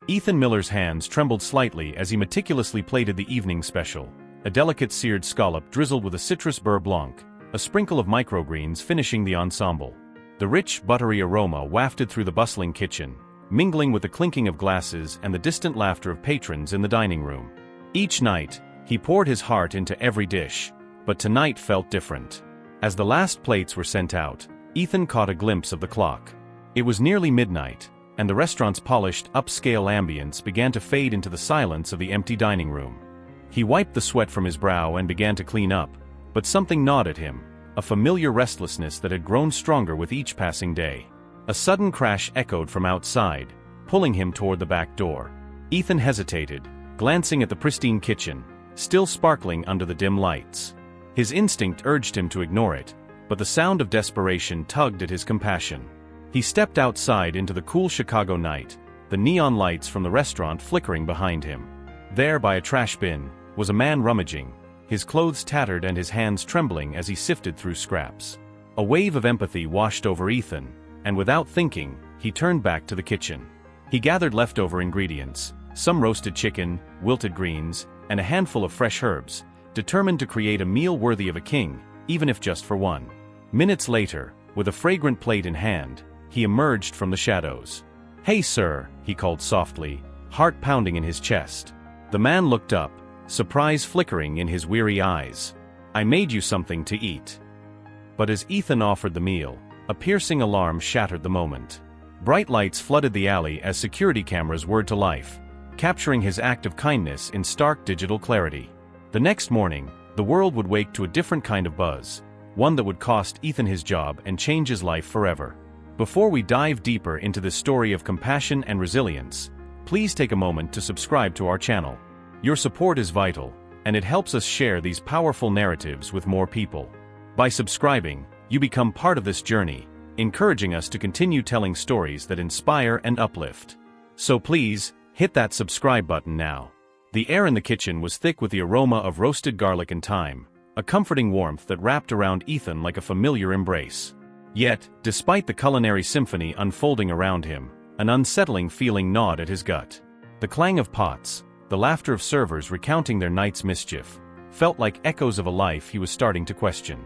Ethan Miller's hands trembled slightly as he meticulously plated the evening special, a delicate seared scallop drizzled with a citrus beurre blanc, a sprinkle of microgreens finishing the ensemble. The rich, buttery aroma wafted through the bustling kitchen, mingling with the clinking of glasses and the distant laughter of patrons in the dining room. Each night, he poured his heart into every dish, but tonight felt different. As the last plates were sent out, Ethan caught a glimpse of the clock. It was nearly midnight, and the restaurant's polished, upscale ambience began to fade into the silence of the empty dining room. He wiped the sweat from his brow and began to clean up, but something gnawed at him, a familiar restlessness that had grown stronger with each passing day. A sudden crash echoed from outside, pulling him toward the back door. Ethan hesitated, glancing at the pristine kitchen, still sparkling under the dim lights. His instinct urged him to ignore it, but the sound of desperation tugged at his compassion. He stepped outside into the cool Chicago night, the neon lights from the restaurant flickering behind him. There, by a trash bin, was a man rummaging, his clothes tattered and his hands trembling as he sifted through scraps. A wave of empathy washed over Ethan, and without thinking, he turned back to the kitchen. He gathered leftover ingredients, some roasted chicken, wilted greens, and a handful of fresh herbs, determined to create a meal worthy of a king, even if just for one. Minutes later, with a fragrant plate in hand, he emerged from the shadows. "Hey sir," he called softly, heart pounding in his chest. The man looked up, surprise flickering in his weary eyes. "I made you something to eat." But as Ethan offered the meal, a piercing alarm shattered the moment. Bright lights flooded the alley as security cameras whirred to life, capturing his act of kindness in stark digital clarity. The next morning, the world would wake to a different kind of buzz, one that would cost Ethan his job and change his life forever. Before we dive deeper into this story of compassion and resilience, please take a moment to subscribe to our channel. Your support is vital, and it helps us share these powerful narratives with more people. By subscribing, you become part of this journey, encouraging us to continue telling stories that inspire and uplift. So please, hit that subscribe button now. The air in the kitchen was thick with the aroma of roasted garlic and thyme, a comforting warmth that wrapped around Ethan like a familiar embrace. Yet, despite the culinary symphony unfolding around him, an unsettling feeling gnawed at his gut. The clang of pots, the laughter of servers recounting their night's mischief, felt like echoes of a life he was starting to question.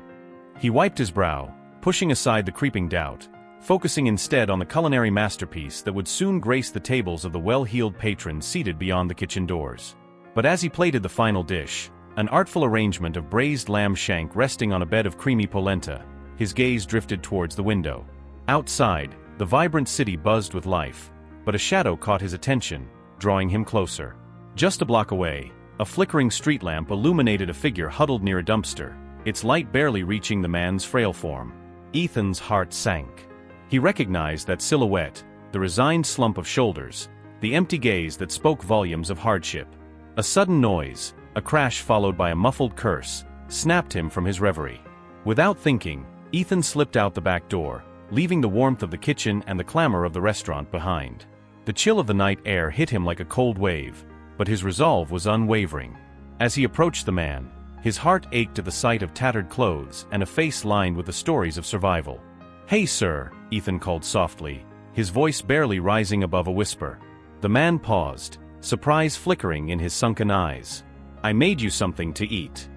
He wiped his brow, pushing aside the creeping doubt, focusing instead on the culinary masterpiece that would soon grace the tables of the well-heeled patrons seated beyond the kitchen doors. But as he plated the final dish, an artful arrangement of braised lamb shank resting on a bed of creamy polenta, his gaze drifted towards the window. Outside, the vibrant city buzzed with life, but a shadow caught his attention, drawing him closer. Just a block away, a flickering street lamp illuminated a figure huddled near a dumpster, its light barely reaching the man's frail form. Ethan's heart sank. He recognized that silhouette, the resigned slump of shoulders, the empty gaze that spoke volumes of hardship. A sudden noise, a crash followed by a muffled curse, snapped him from his reverie. Without thinking, Ethan slipped out the back door, leaving the warmth of the kitchen and the clamor of the restaurant behind. The chill of the night air hit him like a cold wave, but his resolve was unwavering. As he approached the man, his heart ached at the sight of tattered clothes and a face lined with the stories of survival. "Hey sir," Ethan called softly, his voice barely rising above a whisper. The man paused, surprise flickering in his sunken eyes. "I made you something to eat."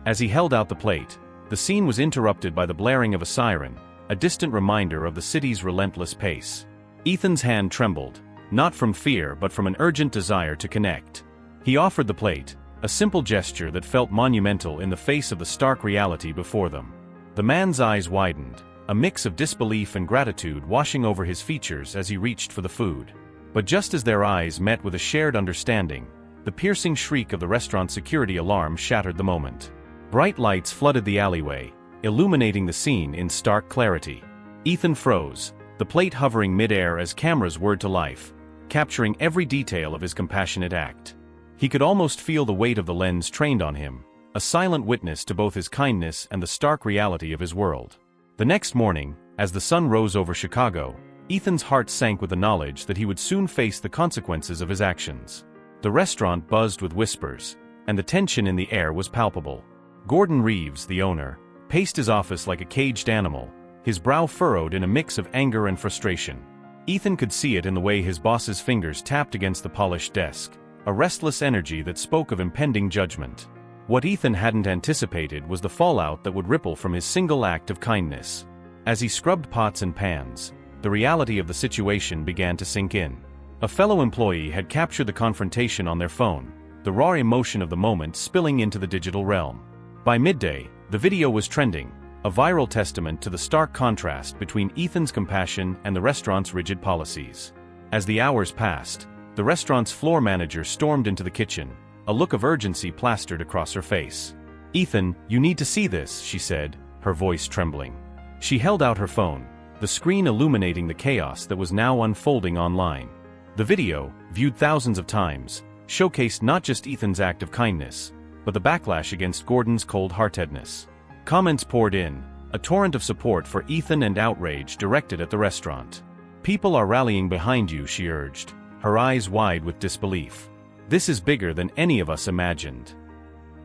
As he held out the plate, the scene was interrupted by the blaring of a siren, a distant reminder of the city's relentless pace. Ethan's hand trembled, not from fear but from an urgent desire to connect. He offered the plate, a simple gesture that felt monumental in the face of the stark reality before them. The man's eyes widened, a mix of disbelief and gratitude washing over his features as he reached for the food. But just as their eyes met with a shared understanding, the piercing shriek of the restaurant's security alarm shattered the moment. Bright lights flooded the alleyway, illuminating the scene in stark clarity. Ethan froze, the plate hovering mid-air as cameras whirred to life, capturing every detail of his compassionate act. He could almost feel the weight of the lens trained on him, a silent witness to both his kindness and the stark reality of his world. The next morning, as the sun rose over Chicago, Ethan's heart sank with the knowledge that he would soon face the consequences of his actions. The restaurant buzzed with whispers, and the tension in the air was palpable. Gordon Reeves, the owner, paced his office like a caged animal, his brow furrowed in a mix of anger and frustration. Ethan could see it in the way his boss's fingers tapped against the polished desk, a restless energy that spoke of impending judgment. What Ethan hadn't anticipated was the fallout that would ripple from his single act of kindness. As he scrubbed pots and pans, the reality of the situation began to sink in. A fellow employee had captured the confrontation on their phone, the raw emotion of the moment spilling into the digital realm. By midday, the video was trending, a viral testament to the stark contrast between Ethan's compassion and the restaurant's rigid policies. As the hours passed, the restaurant's floor manager stormed into the kitchen, a look of urgency plastered across her face. "Ethan, you need to see this," she said, her voice trembling. She held out her phone, the screen illuminating the chaos that was now unfolding online. The video, viewed thousands of times, showcased not just Ethan's act of kindness, but the backlash against Gordon's cold-heartedness. Comments poured in, a torrent of support for Ethan and outrage directed at the restaurant. "People are rallying behind you," she urged, her eyes wide with disbelief. "This is bigger than any of us imagined."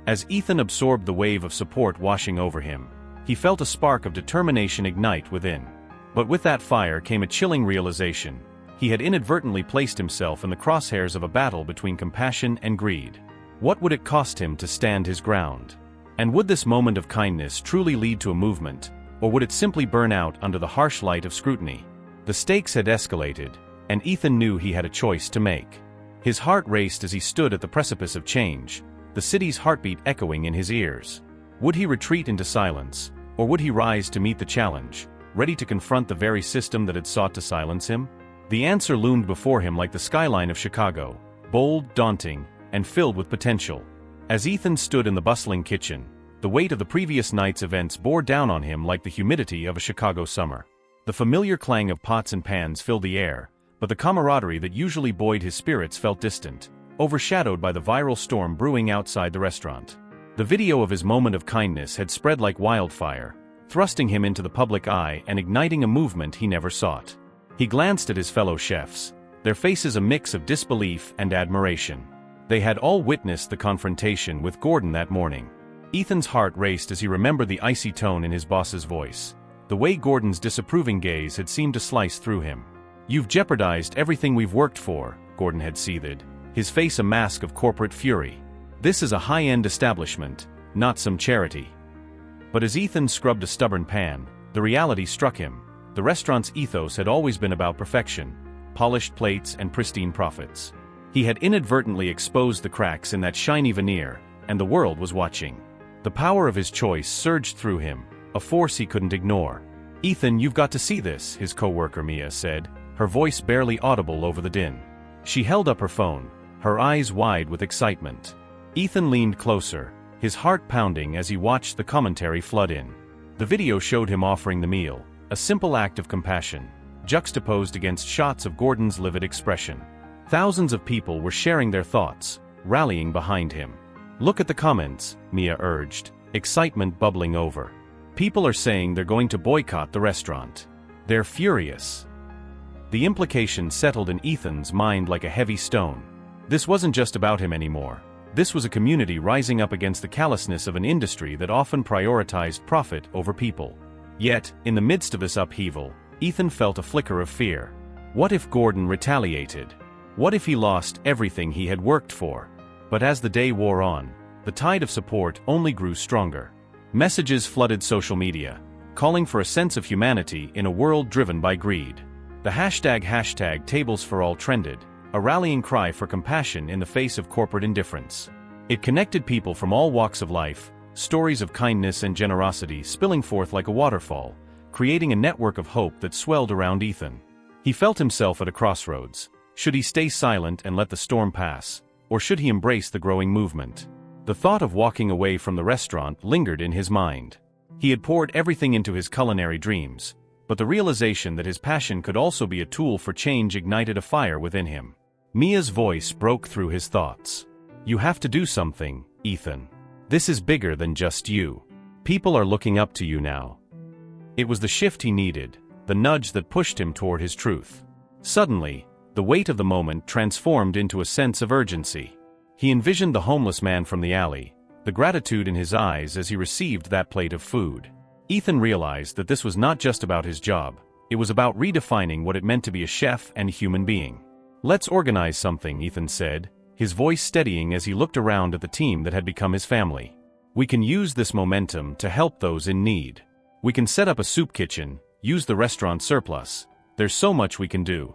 As Ethan absorbed the wave of support washing over him, he felt a spark of determination ignite within. But with that fire came a chilling realization. He had inadvertently placed himself in the crosshairs of a battle between compassion and greed. What would it cost him to stand his ground? And would this moment of kindness truly lead to a movement, or would it simply burn out under the harsh light of scrutiny? The stakes had escalated, and Ethan knew he had a choice to make. His heart raced as he stood at the precipice of change, the city's heartbeat echoing in his ears. Would he retreat into silence, or would he rise to meet the challenge, ready to confront the very system that had sought to silence him? The answer loomed before him like the skyline of Chicago, bold, daunting, and filled with potential. As Ethan stood in the bustling kitchen, the weight of the previous night's events bore down on him like the humidity of a Chicago summer. The familiar clang of pots and pans filled the air, but the camaraderie that usually buoyed his spirits felt distant, overshadowed by the viral storm brewing outside the restaurant. The video of his moment of kindness had spread like wildfire, thrusting him into the public eye and igniting a movement he never sought. He glanced at his fellow chefs, their faces a mix of disbelief and admiration. They had all witnessed the confrontation with Gordon that morning. Ethan's heart raced as he remembered the icy tone in his boss's voice, the way Gordon's disapproving gaze had seemed to slice through him. "You've jeopardized everything we've worked for," Gordon had seethed, his face a mask of corporate fury. "This is a high-end establishment, not some charity." But as Ethan scrubbed a stubborn pan, the reality struck him. The restaurant's ethos had always been about perfection, polished plates and pristine profits. He had inadvertently exposed the cracks in that shiny veneer, and the world was watching. The power of his choice surged through him, a force he couldn't ignore. "Ethan, you've got to see this," his coworker Mia said, her voice barely audible over the din. She held up her phone, her eyes wide with excitement. Ethan leaned closer, his heart pounding as he watched the commentary flood in. The video showed him offering the meal, a simple act of compassion, juxtaposed against shots of Gordon's livid expression. Thousands of people were sharing their thoughts, rallying behind him. "Look at the comments," Mia urged, excitement bubbling over. "People are saying they're going to boycott the restaurant. They're furious." The implication settled in Ethan's mind like a heavy stone. This wasn't just about him anymore. This was a community rising up against the callousness of an industry that often prioritized profit over people. Yet, in the midst of this upheaval, Ethan felt a flicker of fear. What if Gordon retaliated? What if he lost everything he had worked for? But as the day wore on, the tide of support only grew stronger. Messages flooded social media, calling for a sense of humanity in a world driven by greed. The hashtag #TablesForAll trended, a rallying cry for compassion in the face of corporate indifference. It connected people from all walks of life, stories of kindness and generosity spilling forth like a waterfall, creating a network of hope that swelled around Ethan. He felt himself at a crossroads. Should he stay silent and let the storm pass, or should he embrace the growing movement? The thought of walking away from the restaurant lingered in his mind. He had poured everything into his culinary dreams, but the realization that his passion could also be a tool for change ignited a fire within him. Mia's voice broke through his thoughts. "You have to do something, Ethan. This is bigger than just you. People are looking up to you now." It was the shift he needed, the nudge that pushed him toward his truth. Suddenly, the weight of the moment transformed into a sense of urgency. He envisioned the homeless man from the alley, the gratitude in his eyes as he received that plate of food. Ethan realized that this was not just about his job, It was about redefining what it meant to be a chef and human being. "Let's organize something," Ethan said, his voice steadying as he looked around at the team that had become his family. "We can use this momentum to help those in need. We can set up a soup kitchen, use the restaurant surplus. There's so much we can do."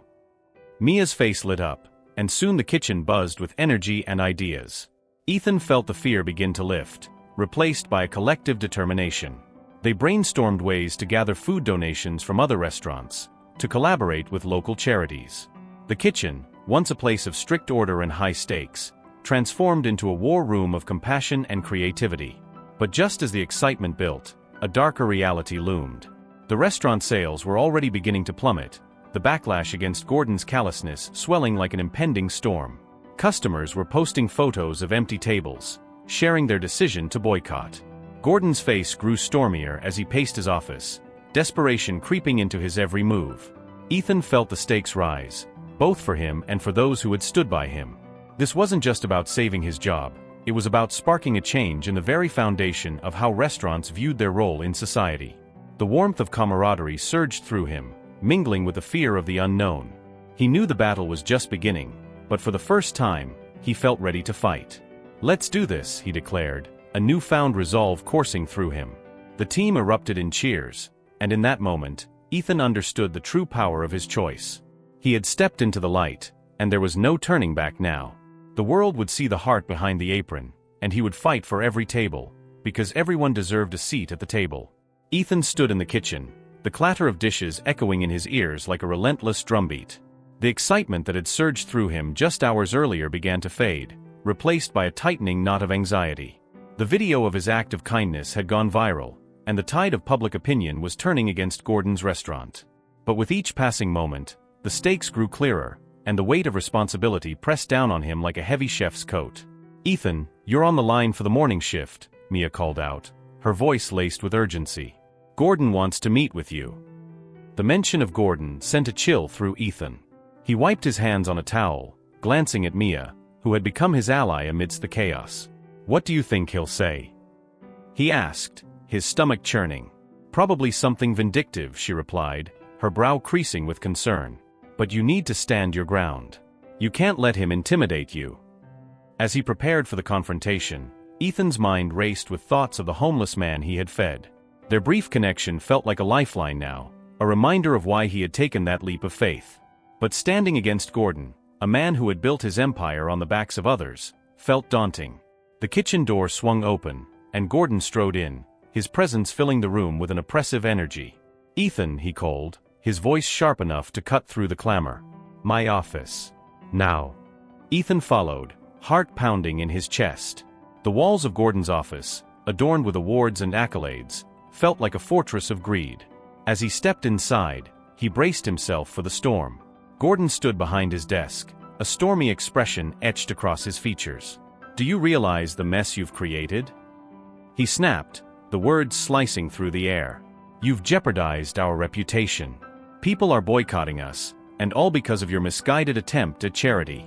Mia's face lit up, and soon the kitchen buzzed with energy and ideas. Ethan felt the fear begin to lift, replaced by a collective determination. They brainstormed ways to gather food donations from other restaurants, to collaborate with local charities. The kitchen, once a place of strict order and high stakes, transformed into a war room of compassion and creativity. But just as the excitement built, a darker reality loomed. The restaurant sales were already beginning to plummet, the backlash against Gordon's callousness swelling like an impending storm. Customers were posting photos of empty tables, sharing their decision to boycott. Gordon's face grew stormier as he paced his office, desperation creeping into his every move. Ethan felt the stakes rise, both for him and for those who had stood by him. This wasn't just about saving his job, it was about sparking a change in the very foundation of how restaurants viewed their role in society. The warmth of camaraderie surged through him, mingling with the fear of the unknown. He knew the battle was just beginning, but for the first time, he felt ready to fight. "Let's do this," he declared, a newfound resolve coursing through him. The team erupted in cheers, and in that moment, Ethan understood the true power of his choice. He had stepped into the light, and there was no turning back now. The world would see the heart behind the apron, and he would fight for every table, because everyone deserved a seat at the table. Ethan stood in the kitchen, the clatter of dishes echoing in his ears like a relentless drumbeat. The excitement that had surged through him just hours earlier began to fade, replaced by a tightening knot of anxiety. The video of his act of kindness had gone viral, and the tide of public opinion was turning against Gordon's restaurant. But with each passing moment, the stakes grew clearer, and the weight of responsibility pressed down on him like a heavy chef's coat. "Ethan, you're on the line for the morning shift," Mia called out, her voice laced with urgency. "Gordon wants to meet with you." The mention of Gordon sent a chill through Ethan. He wiped his hands on a towel, glancing at Mia, who had become his ally amidst the chaos. "What do you think he'll say?" he asked, his stomach churning. "Probably something vindictive," she replied, her brow creasing with concern. "But you need to stand your ground. You can't let him intimidate you." As he prepared for the confrontation, Ethan's mind raced with thoughts of the homeless man he had fed. Their brief connection felt like a lifeline now, a reminder of why he had taken that leap of faith. But standing against Gordon, a man who had built his empire on the backs of others, felt daunting. The kitchen door swung open, and Gordon strode in, his presence filling the room with an oppressive energy. "Ethan," he called, his voice sharp enough to cut through the clamor. "My office. Now." Ethan followed, heart pounding in his chest. The walls of Gordon's office, adorned with awards and accolades, felt like a fortress of greed. As he stepped inside, he braced himself for the storm. Gordon stood behind his desk, a stormy expression etched across his features. "Do you realize the mess you've created?" he snapped, the words slicing through the air. "You've jeopardized our reputation. People are boycotting us, and all because of your misguided attempt at charity."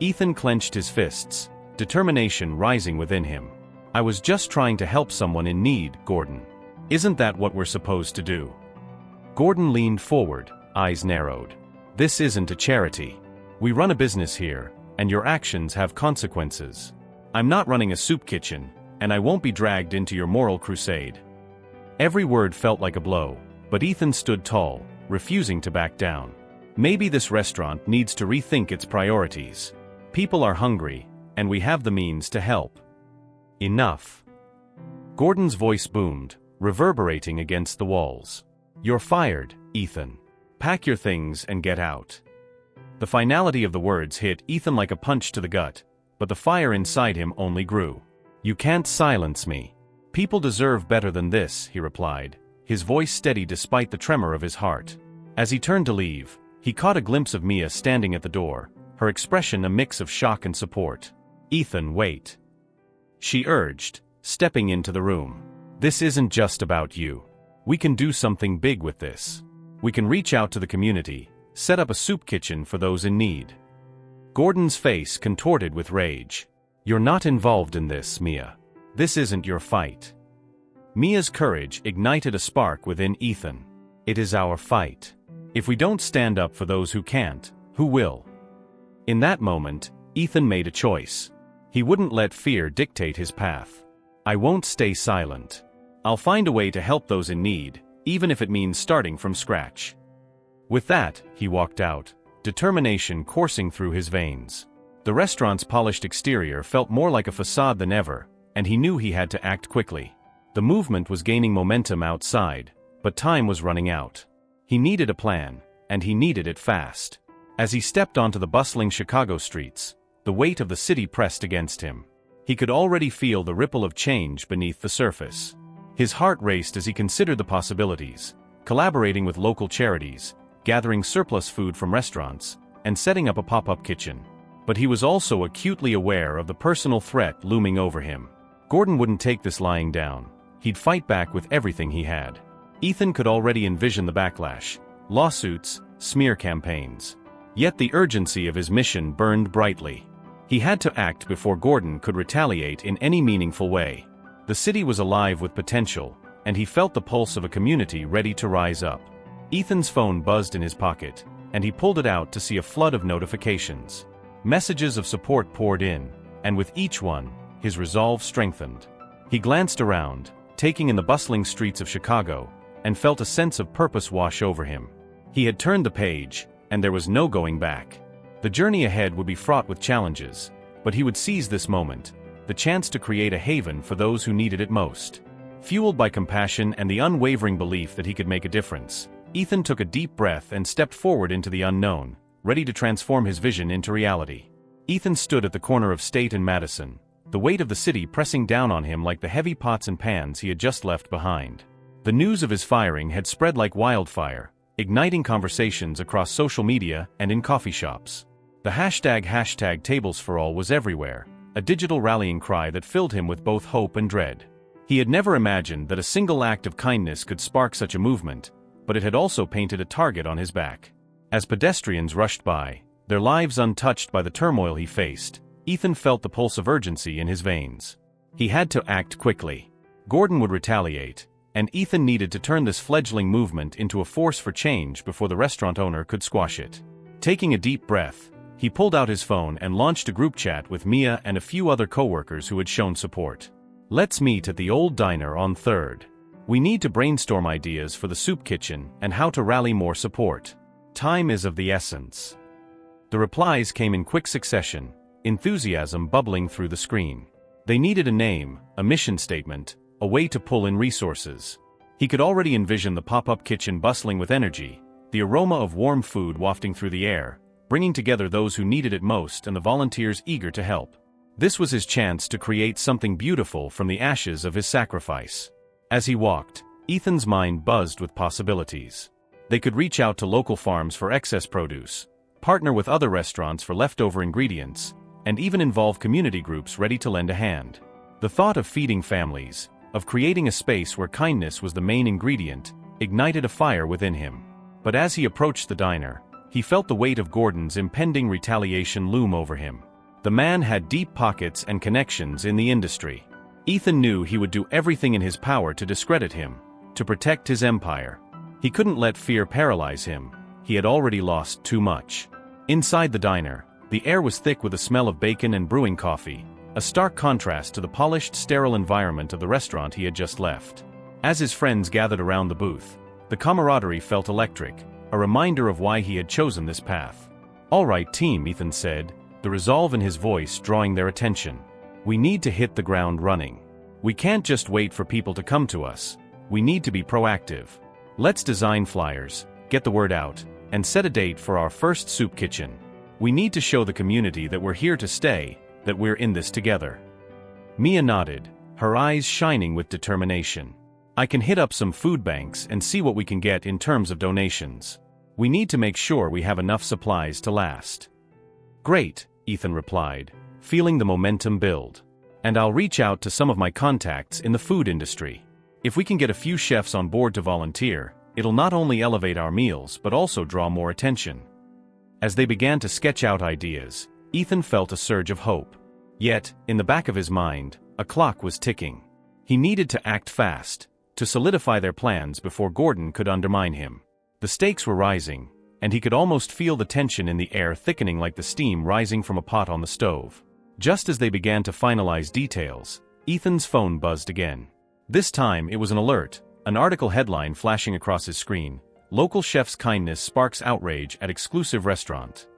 Ethan clenched his fists, determination rising within him. "I was just trying to help someone in need, Gordon. Isn't that what we're supposed to do?" Gordon leaned forward, eyes narrowed. "This isn't a charity. We run a business here, and your actions have consequences. I'm not running a soup kitchen, and I won't be dragged into your moral crusade." Every word felt like a blow, but Ethan stood tall, refusing to back down. "Maybe this restaurant needs to rethink its priorities. People are hungry, and we have the means to help." "Enough." Gordon's voice boomed, reverberating against the walls. "You're fired, Ethan. Pack your things and get out." The finality of the words hit Ethan like a punch to the gut, but the fire inside him only grew. "You can't silence me. People deserve better than this," he replied, his voice steady despite the tremor of his heart. As he turned to leave, he caught a glimpse of Mia standing at the door, her expression a mix of shock and support. "Ethan, wait," she urged, stepping into the room. "This isn't just about you. We can do something big with this. We can reach out to the community, set up a soup kitchen for those in need." Gordon's face contorted with rage. "You're not involved in this, Mia. This isn't your fight." Mia's courage ignited a spark within Ethan. It is our fight. If we don't stand up for those who can't, who will? In that moment, Ethan made a choice. He wouldn't let fear dictate his path. I won't stay silent. I'll find a way to help those in need, even if it means starting from scratch. With that, he walked out, determination coursing through his veins. The restaurant's polished exterior felt more like a facade than ever, and he knew he had to act quickly. The movement was gaining momentum outside, but time was running out. He needed a plan, and he needed it fast. As he stepped onto the bustling Chicago streets, the weight of the city pressed against him. He could already feel the ripple of change beneath the surface. His heart raced as he considered the possibilities, collaborating with local charities, gathering surplus food from restaurants, and setting up a pop-up kitchen. But he was also acutely aware of the personal threat looming over him. Gordon wouldn't take this lying down. He'd fight back with everything he had. Ethan could already envision the backlash: lawsuits, smear campaigns. Yet the urgency of his mission burned brightly. He had to act before Gordon could retaliate in any meaningful way. The city was alive with potential, and he felt the pulse of a community ready to rise up. Ethan's phone buzzed in his pocket, and he pulled it out to see a flood of notifications. Messages of support poured in, and with each one, his resolve strengthened. He glanced around, taking in the bustling streets of Chicago, and felt a sense of purpose wash over him. He had turned the page, and there was no going back. The journey ahead would be fraught with challenges, but he would seize this moment, the chance to create a haven for those who needed it most. Fueled by compassion and the unwavering belief that he could make a difference, Ethan took a deep breath and stepped forward into the unknown, ready to transform his vision into reality. Ethan stood at the corner of State and Madison, the weight of the city pressing down on him like the heavy pots and pans he had just left behind. The news of his firing had spread like wildfire, igniting conversations across social media and in coffee shops. The hashtag #TablesForAll was everywhere, a digital rallying cry that filled him with both hope and dread. He had never imagined that a single act of kindness could spark such a movement, but it had also painted a target on his back. As pedestrians rushed by, their lives untouched by the turmoil he faced, Ethan felt the pulse of urgency in his veins. He had to act quickly. Gordon would retaliate, and Ethan needed to turn this fledgling movement into a force for change before the restaurant owner could squash it. Taking a deep breath, he pulled out his phone and launched a group chat with Mia and a few other coworkers who had shown support. "Let's meet at the old diner on 3rd. We need to brainstorm ideas for the soup kitchen and how to rally more support. Time is of the essence." The replies came in quick succession, enthusiasm bubbling through the screen. They needed a name, a mission statement, a way to pull in resources. He could already envision the pop-up kitchen bustling with energy, the aroma of warm food wafting through the air, bringing together those who needed it most and the volunteers eager to help. This was his chance to create something beautiful from the ashes of his sacrifice. As he walked, Ethan's mind buzzed with possibilities. They could reach out to local farms for excess produce, partner with other restaurants for leftover ingredients, and even involve community groups ready to lend a hand. The thought of feeding families, of creating a space where kindness was the main ingredient, ignited a fire within him. But as he approached the diner, he felt the weight of Gordon's impending retaliation loom over him. The man had deep pockets and connections in the industry. Ethan knew he would do everything in his power to discredit him, to protect his empire. He couldn't let fear paralyze him. He had already lost too much. Inside the diner, the air was thick with the smell of bacon and brewing coffee, a stark contrast to the polished, sterile environment of the restaurant he had just left. As his friends gathered around the booth, the camaraderie felt electric, a reminder of why he had chosen this path. "All right, team," Ethan said, the resolve in his voice drawing their attention. "We need to hit the ground running. We can't just wait for people to come to us. We need to be proactive. Let's design flyers, get the word out, and set a date for our first soup kitchen. We need to show the community that we're here to stay, that we're in this together." Mia nodded, her eyes shining with determination. "I can hit up some food banks and see what we can get in terms of donations. We need to make sure we have enough supplies to last." "Great," Ethan replied, feeling the momentum build. "And I'll reach out to some of my contacts in the food industry. If we can get a few chefs on board to volunteer, it'll not only elevate our meals but also draw more attention." As they began to sketch out ideas, Ethan felt a surge of hope. Yet, in the back of his mind, a clock was ticking. He needed to act fast, to solidify their plans before Gordon could undermine him. The stakes were rising, and he could almost feel the tension in the air thickening like the steam rising from a pot on the stove. Just as they began to finalize details, Ethan's phone buzzed again. This time it was an alert, an article headline flashing across his screen: "Local chef's kindness sparks outrage at exclusive restaurant."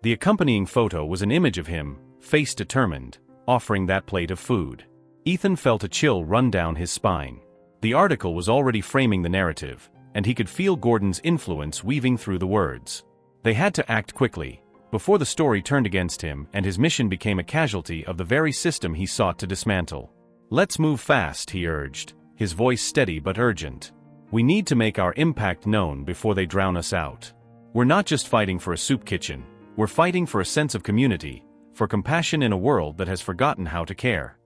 The accompanying photo was an image of him, face determined, offering that plate of food. Ethan felt a chill run down his spine. The article was already framing the narrative, and he could feel Gordon's influence weaving through the words. They had to act quickly, before the story turned against him and his mission became a casualty of the very system he sought to dismantle. "Let's move fast," he urged, his voice steady but urgent. "We need to make our impact known before they drown us out. We're not just fighting for a soup kitchen, we're fighting for a sense of community, for compassion in a world that has forgotten how to care."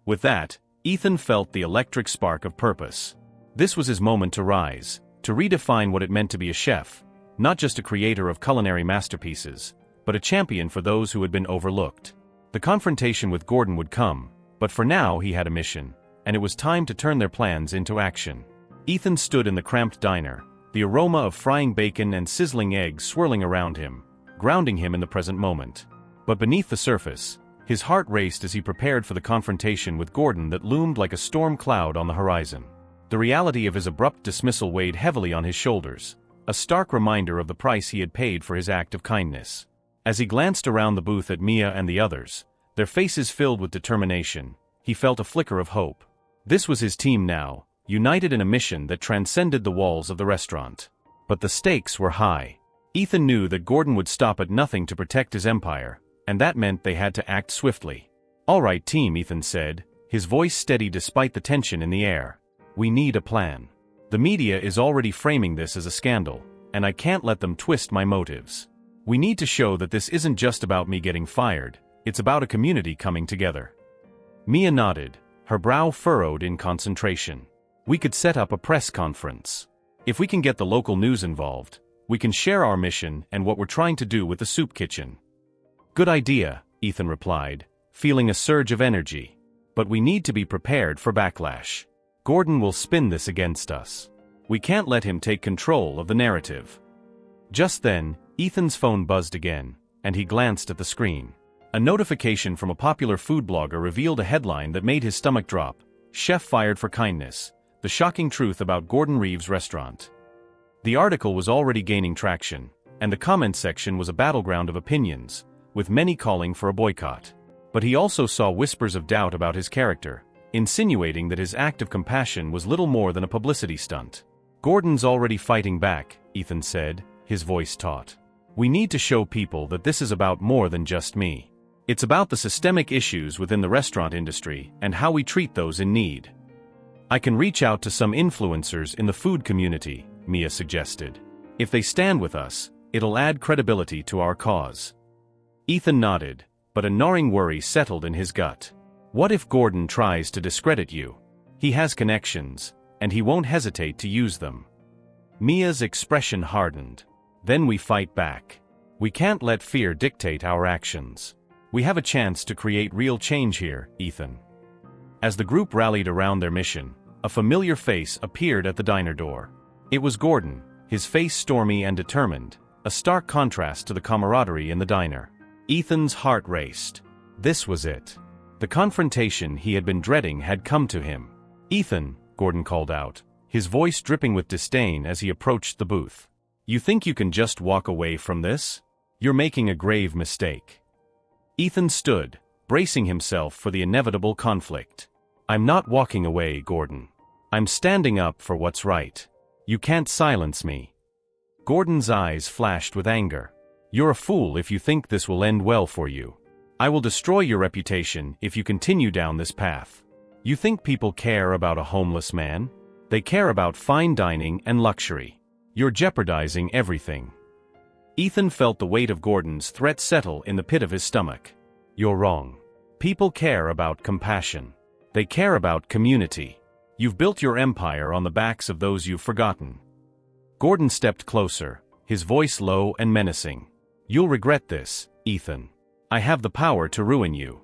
With that, Ethan felt the electric spark of purpose. This was his moment to rise, to redefine what it meant to be a chef, not just a creator of culinary masterpieces, but a champion for those who had been overlooked. The confrontation with Gordon would come, but for now he had a mission, and it was time to turn their plans into action. Ethan stood in the cramped diner, the aroma of frying bacon and sizzling eggs swirling around him, grounding him in the present moment. But beneath the surface, his heart raced as he prepared for the confrontation with Gordon that loomed like a storm cloud on the horizon. The reality of his abrupt dismissal weighed heavily on his shoulders, a stark reminder of the price he had paid for his act of kindness. As he glanced around the booth at Mia and the others, their faces filled with determination, he felt a flicker of hope. This was his team now, united in a mission that transcended the walls of the restaurant. But the stakes were high. Ethan knew that Gordon would stop at nothing to protect his empire, and that meant they had to act swiftly. "All right, team," Ethan said, his voice steady despite the tension in the air. "We need a plan. The media is already framing this as a scandal, and I can't let them twist my motives. We need to show that this isn't just about me getting fired, it's about a community coming together." Mia nodded, her brow furrowed in concentration. "We could set up a press conference. If we can get the local news involved, we can share our mission and what we're trying to do with the soup kitchen." "Good idea," Ethan replied, feeling a surge of energy. "But we need to be prepared for backlash. Gordon will spin this against us. We can't let him take control of the narrative." Just then, Ethan's phone buzzed again, and he glanced at the screen. A notification from a popular food blogger revealed a headline that made his stomach drop: "Chef fired for kindness, the shocking truth about Gordon Reeves' restaurant." The article was already gaining traction, and the comment section was a battleground of opinions, with many calling for a boycott. But he also saw whispers of doubt about his character, insinuating that his act of compassion was little more than a publicity stunt. "Gordon's already fighting back," Ethan said, his voice taut. "We need to show people that this is about more than just me. It's about the systemic issues within the restaurant industry and how we treat those in need." "I can reach out to some influencers in the food community," Mia suggested. "If they stand with us, it'll add credibility to our cause." Ethan nodded, but a gnawing worry settled in his gut. What if Gordon tries to discredit you? He has connections, and he won't hesitate to use them. Mia's expression hardened. "Then we fight back. We can't let fear dictate our actions. We have a chance to create real change here, Ethan." As the group rallied around their mission, a familiar face appeared at the diner door. It was Gordon, his face stormy and determined, a stark contrast to the camaraderie in the diner. Ethan's heart raced. This was it. The confrontation he had been dreading had come to him. "Ethan," Gordon called out, his voice dripping with disdain as he approached the booth. "You think you can just walk away from this? You're making a grave mistake." Ethan stood, bracing himself for the inevitable conflict. "I'm not walking away, Gordon. I'm standing up for what's right. You can't silence me." Gordon's eyes flashed with anger. "You're a fool if you think this will end well for you. I will destroy your reputation if you continue down this path. You think people care about a homeless man? They care about fine dining and luxury. You're jeopardizing everything." Ethan felt the weight of Gordon's threat settle in the pit of his stomach. "You're wrong. People care about compassion. They care about community. You've built your empire on the backs of those you've forgotten." Gordon stepped closer, his voice low and menacing. "You'll regret this, Ethan. I have the power to ruin you."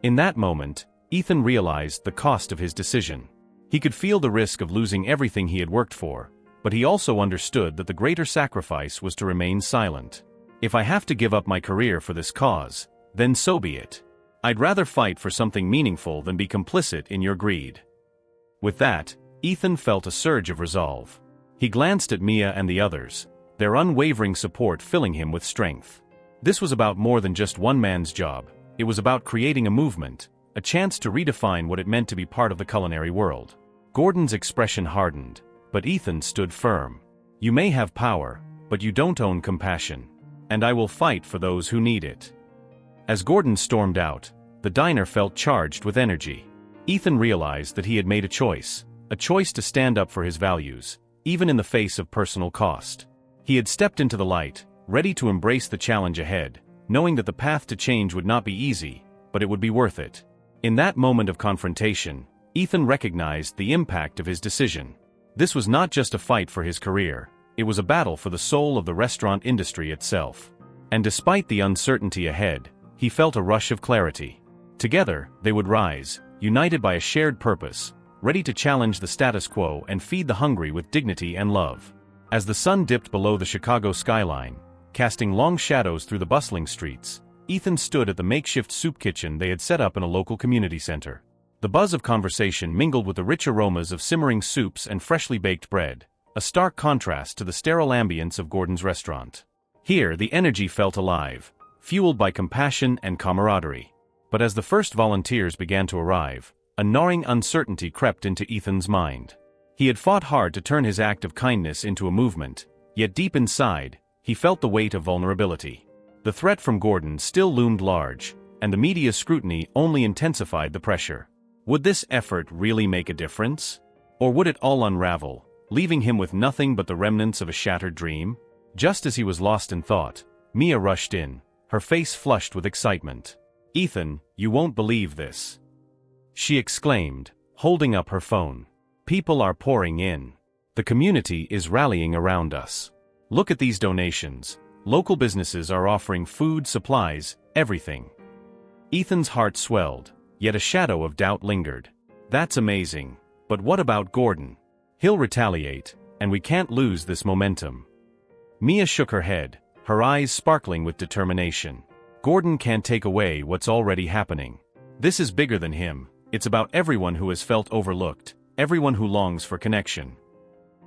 In that moment, Ethan realized the cost of his decision. He could feel the risk of losing everything he had worked for, but he also understood that the greater sacrifice was to remain silent. If I have to give up my career for this cause, then so be it. I'd rather fight for something meaningful than be complicit in your greed. With that, Ethan felt a surge of resolve. He glanced at Mia and the others, their unwavering support filling him with strength. This was about more than just one man's job. It was about creating a movement, a chance to redefine what it meant to be part of the culinary world. Gordon's expression hardened, but Ethan stood firm. You may have power, but you don't own compassion. And I will fight for those who need it. As Gordon stormed out, the diner felt charged with energy. Ethan realized that he had made a choice to stand up for his values, even in the face of personal cost. He had stepped into the light, ready to embrace the challenge ahead, knowing that the path to change would not be easy, but it would be worth it. In that moment of confrontation, Ethan recognized the impact of his decision. This was not just a fight for his career, it was a battle for the soul of the restaurant industry itself. And despite the uncertainty ahead, he felt a rush of clarity. Together, they would rise, united by a shared purpose, ready to challenge the status quo and feed the hungry with dignity and love. As the sun dipped below the Chicago skyline, casting long shadows through the bustling streets, Ethan stood at the makeshift soup kitchen they had set up in a local community center. The buzz of conversation mingled with the rich aromas of simmering soups and freshly baked bread, a stark contrast to the sterile ambience of Gordon's restaurant. Here, the energy felt alive, fueled by compassion and camaraderie. But as the first volunteers began to arrive, a gnawing uncertainty crept into Ethan's mind. He had fought hard to turn his act of kindness into a movement, yet deep inside, he felt the weight of vulnerability. The threat from Gordon still loomed large, and the media's scrutiny only intensified the pressure. Would this effort really make a difference? Or would it all unravel, leaving him with nothing but the remnants of a shattered dream? Just as he was lost in thought, Mia rushed in, her face flushed with excitement. "Ethan, you won't believe this," she exclaimed, holding up her phone. "People are pouring in. The community is rallying around us. Look at these donations. Local businesses are offering food, supplies, everything." Ethan's heart swelled, yet a shadow of doubt lingered. That's amazing, but what about Gordon? He'll retaliate, and we can't lose this momentum. Mia shook her head, her eyes sparkling with determination. Gordon can't take away what's already happening. This is bigger than him. It's about everyone who has felt overlooked, everyone who longs for connection.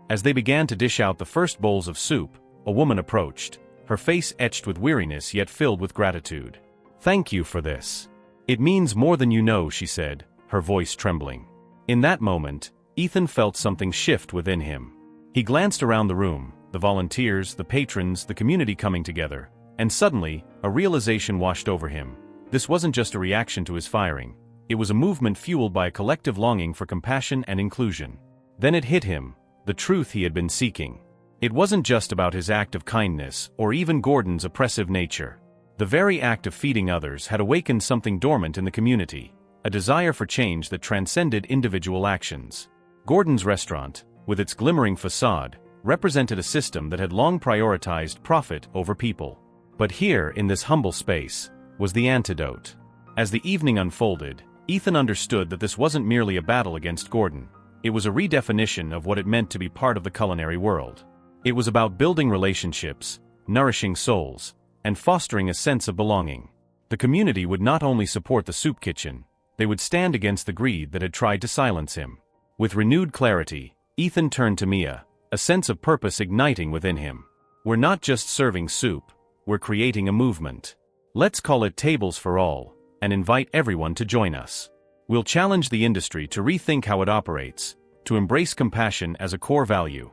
As they began to dish out the first bowls of soup, a woman approached, her face etched with weariness yet filled with gratitude. "Thank you for this. It means more than you know," she said, her voice trembling. In that moment, Ethan felt something shift within him. He glanced around the room, the volunteers, the patrons, the community coming together, and suddenly, a realization washed over him. This wasn't just a reaction to his firing. It was a movement fueled by a collective longing for compassion and inclusion. Then it hit him, the truth he had been seeking. It wasn't just about his act of kindness or even Gordon's oppressive nature. The very act of feeding others had awakened something dormant in the community, a desire for change that transcended individual actions. Gordon's restaurant, with its glimmering facade, represented a system that had long prioritized profit over people. But here, in this humble space, was the antidote. As the evening unfolded, Ethan understood that this wasn't merely a battle against Gordon. It was a redefinition of what it meant to be part of the culinary world. It was about building relationships, nourishing souls, and fostering a sense of belonging. The community would not only support the soup kitchen, they would stand against the greed that had tried to silence him. With renewed clarity, Ethan turned to Mia, a sense of purpose igniting within him. "We're not just serving soup, we're creating a movement. Let's call it Tables for All, and invite everyone to join us. We'll challenge the industry to rethink how it operates, to embrace compassion as a core value."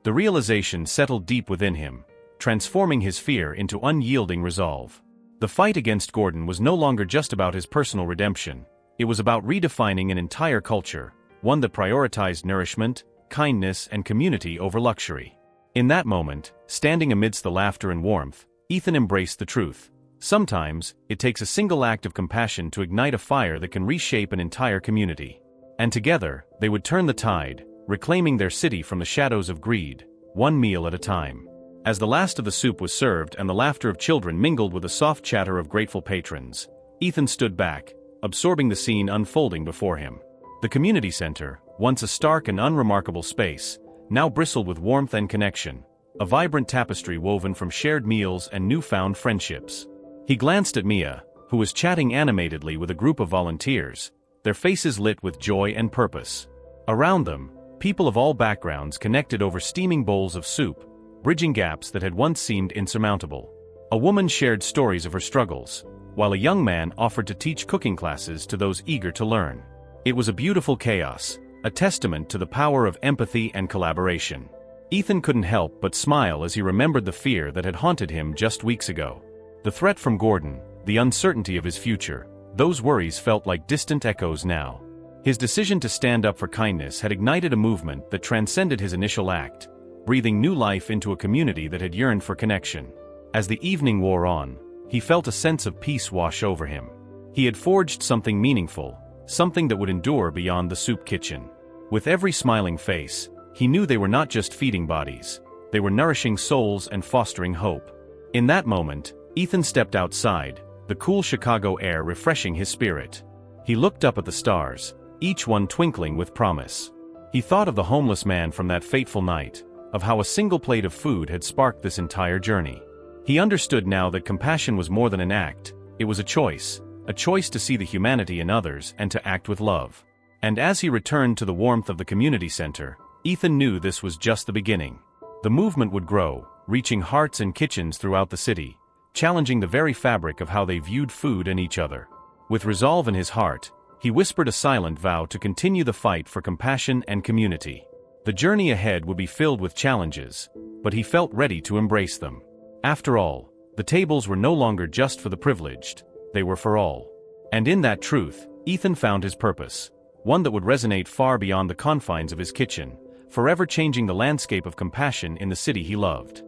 The realization settled deep within him, transforming his fear into unyielding resolve. The fight against Gordon was no longer just about his personal redemption. It was about redefining an entire culture, one that prioritized nourishment, kindness, and community over luxury. In that moment, standing amidst the laughter and warmth, Ethan embraced the truth. Sometimes, it takes a single act of compassion to ignite a fire that can reshape an entire community. And together, they would turn the tide, reclaiming their city from the shadows of greed, one meal at a time. As the last of the soup was served and the laughter of children mingled with the soft chatter of grateful patrons, Ethan stood back, absorbing the scene unfolding before him. The community center, once a stark and unremarkable space, now bristled with warmth and connection, a vibrant tapestry woven from shared meals and newfound friendships. He glanced at Mia, who was chatting animatedly with a group of volunteers, their faces lit with joy and purpose. Around them, people of all backgrounds connected over steaming bowls of soup, bridging gaps that had once seemed insurmountable. A woman shared stories of her struggles, while a young man offered to teach cooking classes to those eager to learn. It was a beautiful chaos, a testament to the power of empathy and collaboration. Ethan couldn't help but smile as he remembered the fear that had haunted him just weeks ago. The threat from Gordon, the uncertainty of his future, those worries felt like distant echoes now. His decision to stand up for kindness had ignited a movement that transcended his initial act, breathing new life into a community that had yearned for connection. As the evening wore on, he felt a sense of peace wash over him. He had forged something meaningful, something that would endure beyond the soup kitchen. With every smiling face, he knew they were not just feeding bodies, they were nourishing souls and fostering hope. In that moment, Ethan stepped outside, the cool Chicago air refreshing his spirit. He looked up at the stars, each one twinkling with promise. He thought of the homeless man from that fateful night, of how a single plate of food had sparked this entire journey. He understood now that compassion was more than an act, it was a choice to see the humanity in others and to act with love. And as he returned to the warmth of the community center, Ethan knew this was just the beginning. The movement would grow, reaching hearts and kitchens throughout the city, challenging the very fabric of how they viewed food and each other. With resolve in his heart, he whispered a silent vow to continue the fight for compassion and community. The journey ahead would be filled with challenges, but he felt ready to embrace them. After all, the tables were no longer just for the privileged, they were for all. And in that truth, Ethan found his purpose, one that would resonate far beyond the confines of his kitchen, forever changing the landscape of compassion in the city he loved.